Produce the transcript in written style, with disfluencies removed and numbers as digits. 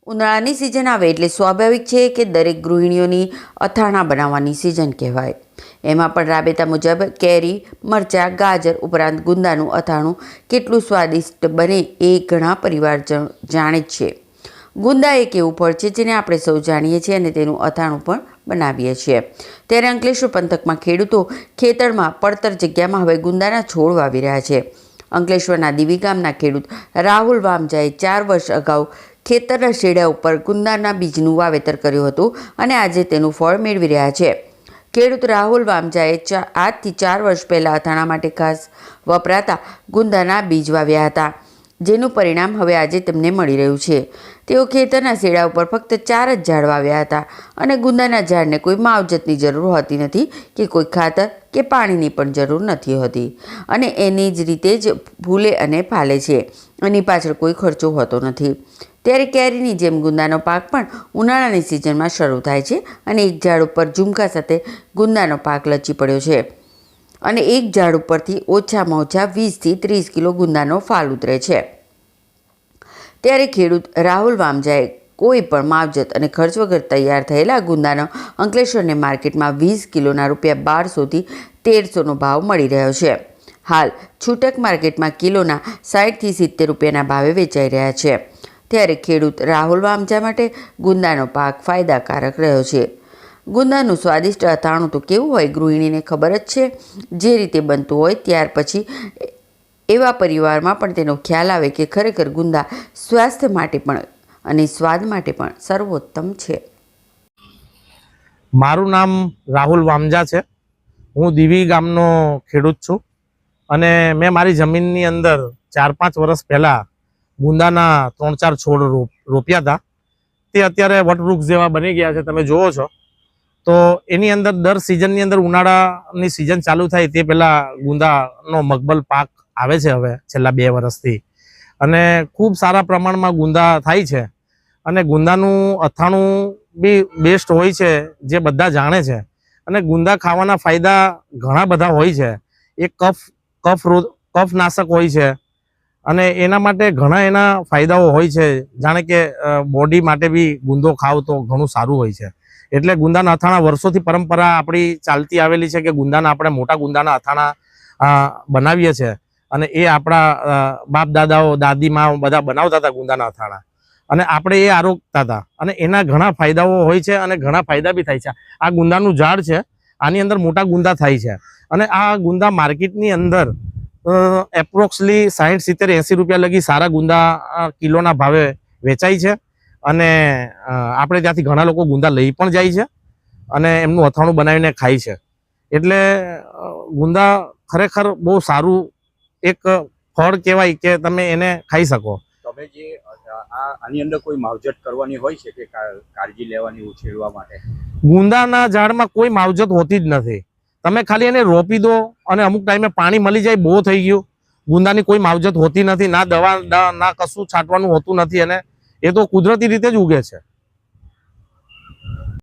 ઉનાળાની સિઝન આવે એટલે સ્વાભાવિક છે કે દરેક ગૃહિણીઓની અથાણા બનાવવાની સિઝન કહેવાય। એમાં પણ રાબેતા મુજબ કેરી, મરચાં, ગાજર ઉપરાંત ગુંદાનું અથાણું કેટલું સ્વાદિષ્ટ બને એ ઘણા પરિવાર જાણે જ છે। ગુંદા એક એવું ફળ છે જેને આપણે સૌ જાણીએ છીએ અને તેનું અથાણું પણ બનાવીએ છીએ। ત્યારે અંકલેશ્વર પંથકમાં ખેડૂતો ખેતરમાં પડતર જગ્યામાં હવે ગુંદાના છોડ વાવી રહ્યા છે। અંકલેશ્વરના દીવી ગામના ખેડૂત રાહુલ વામજાએ 4 વર્ષ અગાઉ ખેતરના શેડા ઉપર ગુંદાના બીજનું વાવેતર કર્યું હતું અને આજે તેનું ફળ મેળવી રહ્યા છે। ખેડૂત રાહુલ વામજાએ આજથી 4 વર્ષ પહેલાં અથાણા માટે ખાસ વપરાતા ગુંદાના બીજ વાવ્યા હતા, જેનું પરિણામ હવે આજે તેમને મળી રહ્યું છે। તેઓ ખેતરના શેડા ઉપર ફક્ત 4 જ ઝાડ વાવ્યા હતા અને ગુંદાના ઝાડને કોઈ માવજતની જરૂર હોતી નથી કે કોઈ ખાતર કે પાણીની પણ જરૂર નથી હોતી અને એની જ રીતે જ ફૂલે અને ફાલે છે। એની પાછળ કોઈ ખર્ચો હોતો નથી। ત્યારે કેરીની જેમ ગુંદાનો પાક પણ ઉનાળાની સિઝનમાં શરૂ થાય છે અને એક ઝાડ ઉપર ઝુમકા સાથે ગુંદાનો પાક લચી પડ્યો છે અને એક ઝાડ ઉપરથી ઓછામાં ઓછા 20થી 30 કિલો ગુંદાનો ફાલ ઉતરે છે। ત્યારે ખેડૂત રાહુલ વામજાએ કોઈ પણ માવજત અને ખર્ચ વગર તૈયાર થયેલા ગુંદાનો અંકલેશ્વરને માર્કેટમાં 20 કિલોના ₹1200થી 1300નો ભાવ મળી રહ્યો છે। હાલ છૂટક માર્કેટમાં કિલોના 60થી 70 રૂપિયાના ભાવે વેચાઈ રહ્યા છે। ત્યારે ખેડૂત રાહુલ વામજા માટે ગુંદાનો પાક ફાયદાકારક રહ્યો છે। ગુંદાનું સ્વાદિષ્ટ અથાણું તો કેવું હોય ગૃહિણીને ખબર જ છે। જે રીતે બનતું હોય ત્યાર પછી એવા પરિવારમાં પણ તેનો ખ્યાલ આવે કે ખરેખર ગુંદા સ્વાસ્થ્ય માટે પણ અને સ્વાદ માટે પણ સર્વોત્તમ છે। મારું નામ રાહુલ વામજા છે। હું દીવી ગામનો ખેડૂત છું અને મેં મારી જમીનની અંદર 4-5 વર્ષ પહેલાં ગુંદાના 3-4 છોડ રોપ્યા હતા। તે અત્યારે વટવૃક્ષ જેવા બની ગયા છે, તમે જુઓ છો। તો એની અંદર દર સિઝનની અંદર ઉનાળાની સિઝન ચાલુ થાય તે પહેલાં ગુંદાનો મગબલ પાક આવે છે હવે છેલ્લા 2 વર્ષથી અને ખૂબ સારા પ્રમાણમાં ગુંદા થાય છે અને ગુંદાનું અથાણું બી બેસ્ટ હોય છે, જે બધા જાણે છે। અને ગુંદા ખાવાના ફાયદા ઘણા બધા હોય છે। એક કફનાશક હોય છે અને એના માટે ઘણા એના ફાયદાઓ હોય છે, જાણે કે બોડી માટે બી ગુંદો ખાવ તો ઘણું સારું હોય છે। એટલે ગુંદાના અથાણા વર્ષોથી પરંપરા આપણી ચાલતી આવેલી છે કે ગુંદાના આપણે મોટા ગુંદાના અથાણા બનાવીએ છીએ અને એ આપણા બાપ દાદાઓ દાદીમાં બધા બનાવતા હતા ગુંદાના અથાણા અને આપણે એ આરોગતા હતા અને એના ઘણા ફાયદાઓ હોય છે અને ઘણા ફાયદા બી થાય છે। આ ગુંદાનું ઝાડ છે, આની અંદર મોટા ગુંદા થાય છે અને આ ગુંદા માર્કેટની અંદર એપ્રોક્સલી 60, 70, 80 રૂપિયા લગી સારા ગુંદા કિલોના ભાવે વેચાય છે અને આપણે ત્યાંથી ઘણા લોકો ગુંદા લઈ પણ જાય છે અને એમનું અથાણું બનાવીને ખાય છે। એટલે ગુંદા ખરેખર બહુ સારું એક ફળ કહેવાય કે તમે એને ખાઈ શકો। તમે જે આની અંદર કોઈ માવજત કરવાની હોય છે કે કાળજી લેવાની ઉછેરવા માટે? ગુંદાના ઝાડમાં કોઈ માવજત હોતી જ નથી। તમે ખાલી એને રોપી દો અને અમુક ટાઈમે પાણી મળી જાય, બહુ થઈ ગયું। ગુંદાની કોઈ માવજત હોતી નથી, ના દવા ના કશું છાંટવાનું હોતું નથી અને એ તો કુદરતી રીતે જ ઉગે છે।